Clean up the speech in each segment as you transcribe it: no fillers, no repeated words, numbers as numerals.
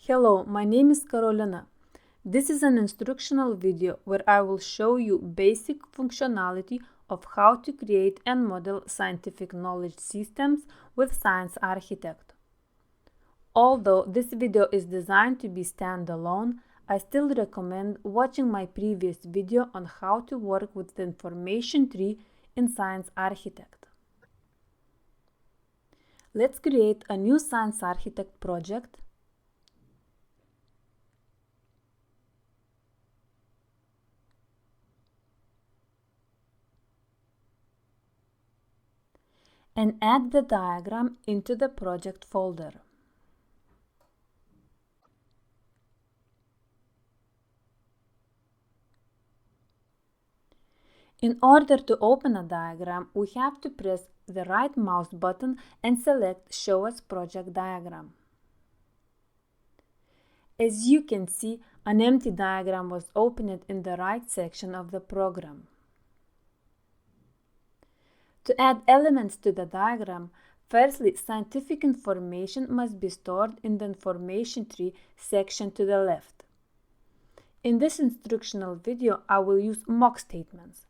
Hello, my name is Karolina. This is an instructional video where I will show you basic functionality of how to create and model scientific knowledge systems with Science Architect. Although this video is designed to be standalone, I still recommend watching my previous video on how to work with the information tree in Science Architect. Let's create a new Science Architect project. And add the diagram into the project folder. In order to open a diagram, we have to press the right mouse button and select Show as Project Diagram. As you can see, an empty diagram was opened in the right section of the program. To add elements to the diagram, firstly, scientific information must be stored in the information tree section to the left. In this instructional video, I will use mock statements.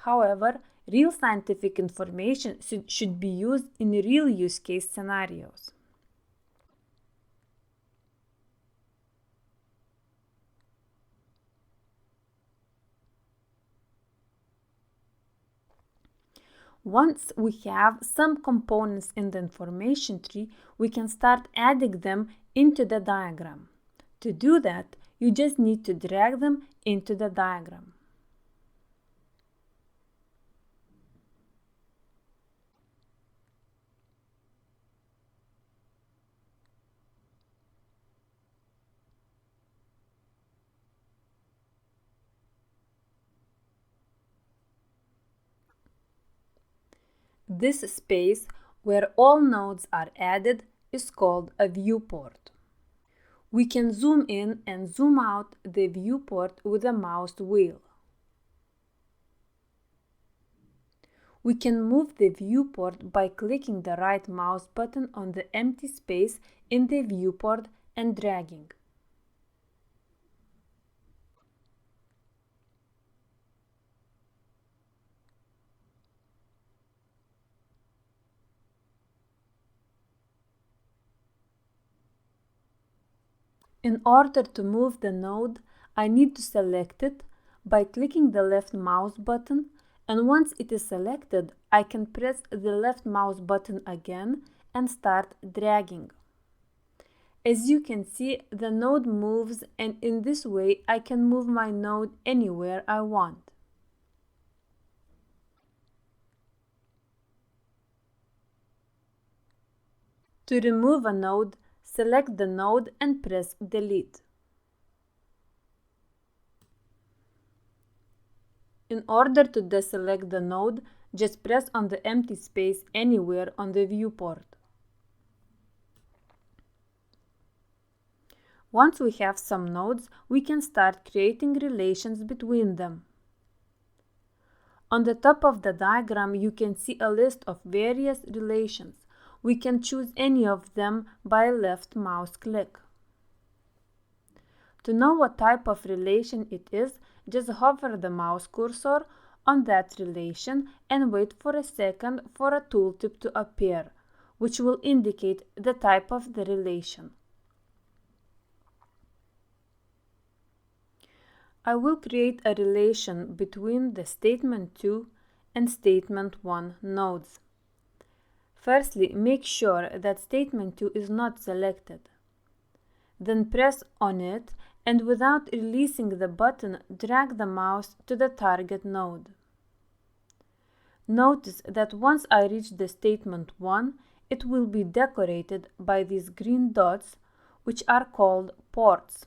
However, real scientific information should be used in real use case scenarios. Once we have some components in the information tree, we can start adding them into the diagram. To do that, you just need to drag them into the diagram. This space, where all nodes are added, is called a viewport. We can zoom in and zoom out the viewport with a mouse wheel. We can move the viewport by clicking the right mouse button on the empty space in the viewport and dragging. In order to move the node, I need to select it by clicking the left mouse button, and once it is selected, I can press the left mouse button again and start dragging. As you can see, the node moves, and in this way I can move my node anywhere I want. To remove a node, select the node and press Delete. In order to deselect the node, just press on the empty space anywhere on the viewport. Once we have some nodes, we can start creating relations between them. On the top of the diagram, you can see a list of various relations. We can choose any of them by left mouse click. To know what type of relation it is, just hover the mouse cursor on that relation and wait for a second for a tooltip to appear, which will indicate the type of the relation. I will create a relation between the statement 2 and statement 1 nodes. Firstly, make sure that statement 2 is not selected. Then press on it and without releasing the button, drag the mouse to the target node. Notice that once I reach the statement 1, it will be decorated by these green dots, which are called ports.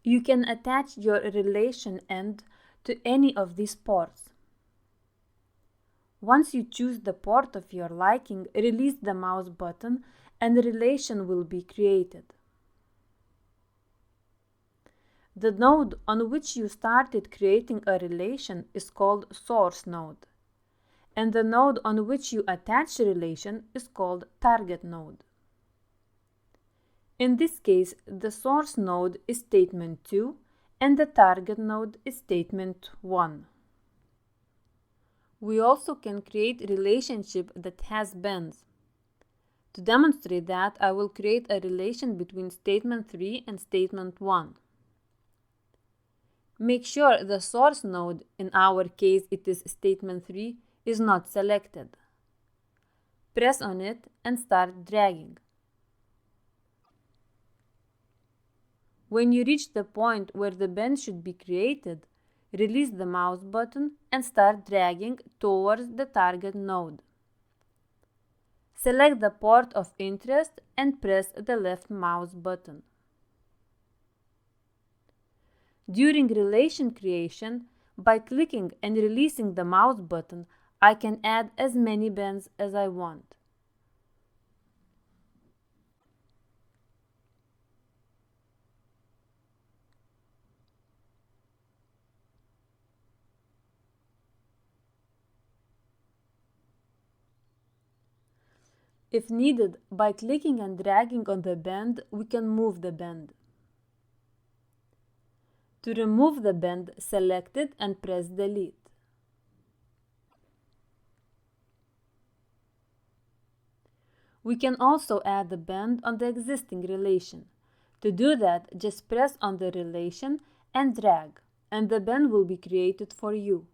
You can attach your relation end to any of these ports. Once you choose the port of your liking, release the mouse button and the relation will be created. The node on which you started creating a relation is called source node, and the node on which you attach a relation is called target node. In this case, the source node is statement 2 and the target node is statement 1. We also can create a relationship that has bands. To demonstrate that, I will create a relation between statement 3 and statement 1. Make sure the source node, in our case it is statement 3, is not selected. Press on it and start dragging. When you reach the point where the band should be created, release the mouse button and start dragging towards the target node. Select the port of interest and press the left mouse button. During relation creation, by clicking and releasing the mouse button, I can add as many bands as I want. If needed, by clicking and dragging on the band, we can move the band. To remove the band, select it and press delete. We can also add the band on the existing relation. To do that, just press on the relation and drag, and the band will be created for you.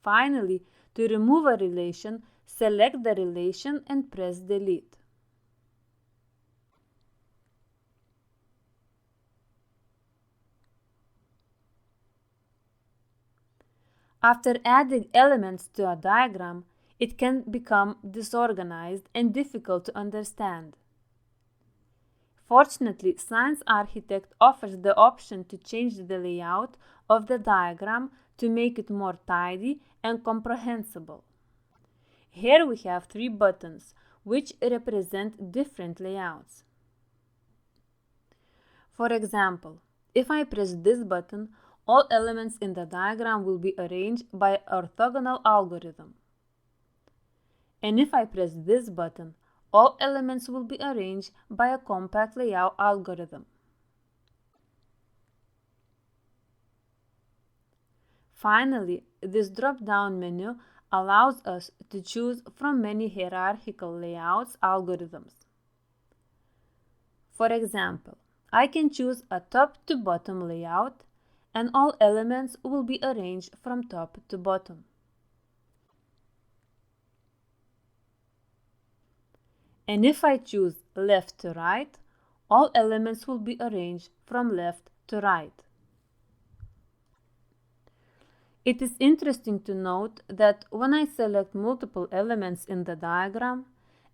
Finally, to remove a relation, select the relation and press delete. After adding elements to a diagram, it can become disorganized and difficult to understand. Fortunately, Science Architect offers the option to change the layout of the diagram to make it more tidy and comprehensible. Here we have 3 buttons, which represent different layouts. For example, if I press this button, all elements in the diagram will be arranged by orthogonal algorithm. And if I press this button, all elements will be arranged by a compact layout algorithm. Finally, this drop-down menu allows us to choose from many hierarchical layouts algorithms. For example, I can choose a top-to-bottom layout, and all elements will be arranged from top to bottom. And if I choose left to right, all elements will be arranged from left to right. It is interesting to note that when I select multiple elements in the diagram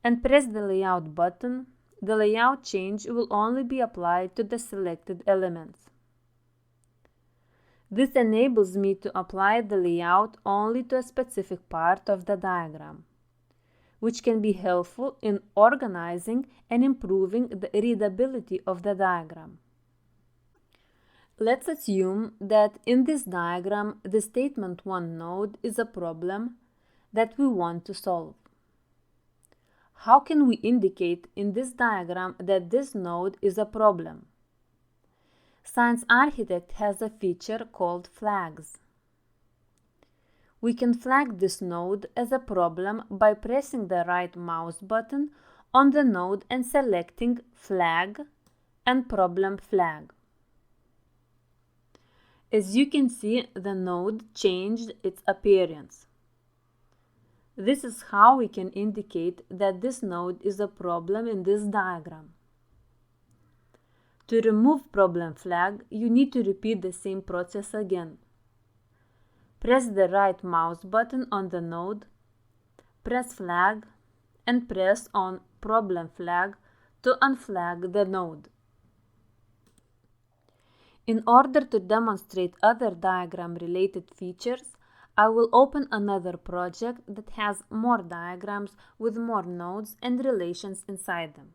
and press the layout button, the layout change will only be applied to the selected elements. This enables me to apply the layout only to a specific part of the diagram, which can be helpful in organizing and improving the readability of the diagram. Let's assume that in this diagram, the statement 1 node is a problem that we want to solve. How can we indicate in this diagram that this node is a problem? Science Architect has a feature called flags. We can flag this node as a problem by pressing the right mouse button on the node and selecting Flag and Problem Flag. As you can see, the node changed its appearance. This is how we can indicate that this node is a problem in this diagram. To remove problem flag, you need to repeat the same process again. Press the right mouse button on the node, press flag, and press on problem flag to unflag the node. In order to demonstrate other diagram-related features, I will open another project that has more diagrams with more nodes and relations inside them.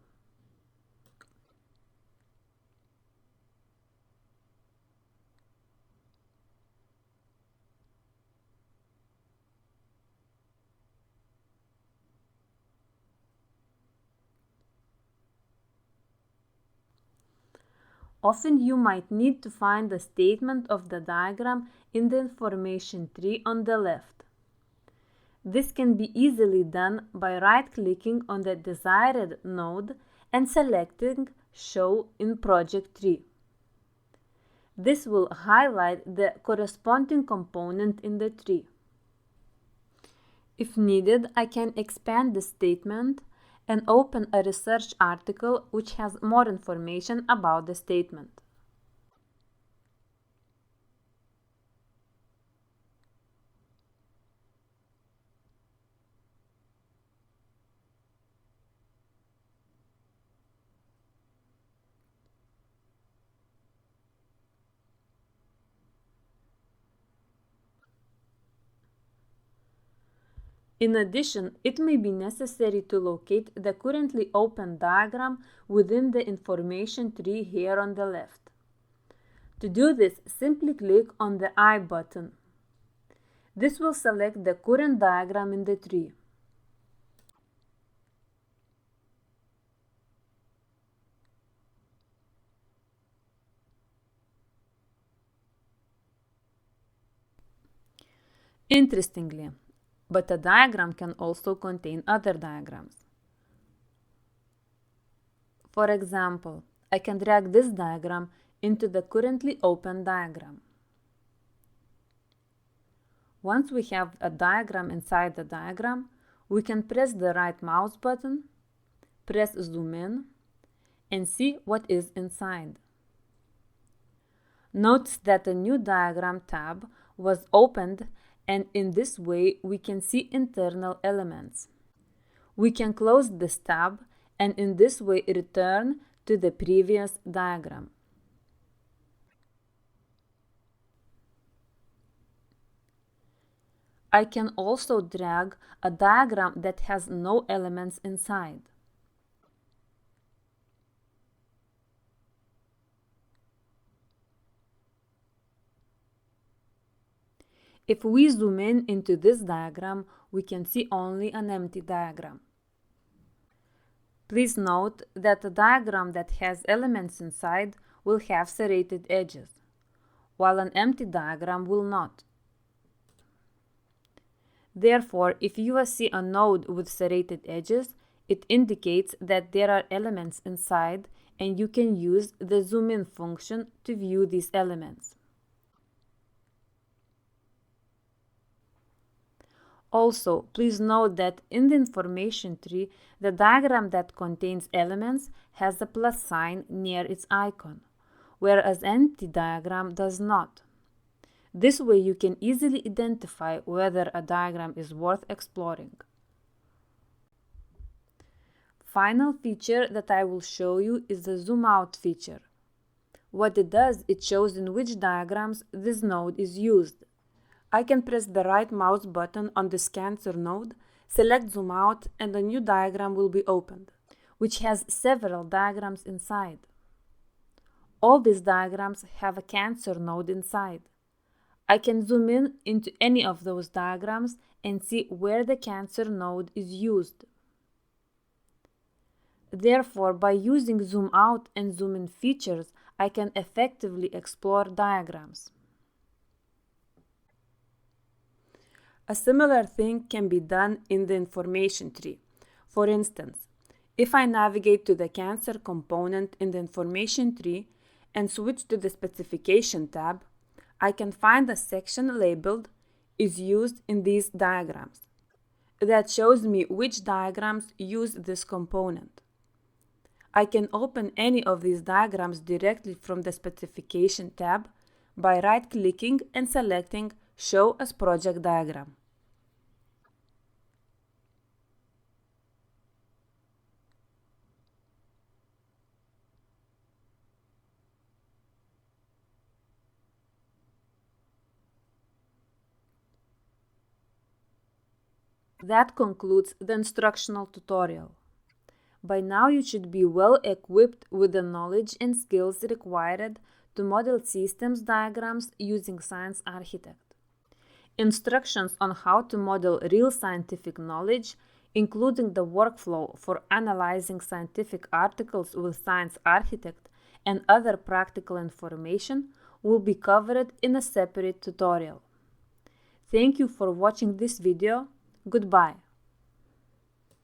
Often you might need to find the statement of the diagram in the information tree on the left. This can be easily done by right-clicking on the desired node and selecting Show in Project Tree. This will highlight the corresponding component in the tree. If needed, I can expand the statement and open a research article which has more information about the statement. In addition, it may be necessary to locate the currently open diagram within the information tree here on the left. To do this, simply click on the I button. This will select the current diagram in the tree. Interestingly, but a diagram can also contain other diagrams. For example, I can drag this diagram into the currently open diagram. Once we have a diagram inside the diagram, we can press the right mouse button, press zoom in, and see what is inside. Notice that a new diagram tab was opened, and in this way we can see internal elements. We can close this tab and in this way return to the previous diagram. I can also drag a diagram that has no elements inside. If we zoom in into this diagram, we can see only an empty diagram. Please note that a diagram that has elements inside will have serrated edges, while an empty diagram will not. Therefore, if you see a node with serrated edges, it indicates that there are elements inside, and you can use the zoom in function to view these elements. Also, please note that in the information tree, the diagram that contains elements has a plus sign near its icon, whereas empty diagram does not. This way you can easily identify whether a diagram is worth exploring. Final feature that I will show you is the zoom out feature. What it does, it shows in which diagrams this node is used. I can press the right mouse button on this cancer node, select zoom out, and a new diagram will be opened, which has several diagrams inside. All these diagrams have a cancer node inside. I can zoom in into any of those diagrams and see where the cancer node is used. Therefore, by using zoom out and zoom in features, I can effectively explore diagrams. A similar thing can be done in the information tree. For instance, if I navigate to the cancer component in the information tree and switch to the specification tab, I can find a section labeled "is used in these diagrams" that shows me which diagrams use this component. I can open any of these diagrams directly from the specification tab by right-clicking and selecting Show as Project Diagram. That concludes the instructional tutorial. By now you should be well equipped with the knowledge and skills required to model systems diagrams using Science Architect. Instructions on how to model real scientific knowledge, including the workflow for analyzing scientific articles with Science Architect and other practical information will be covered in a separate tutorial. Thank you for watching this video. Goodbye.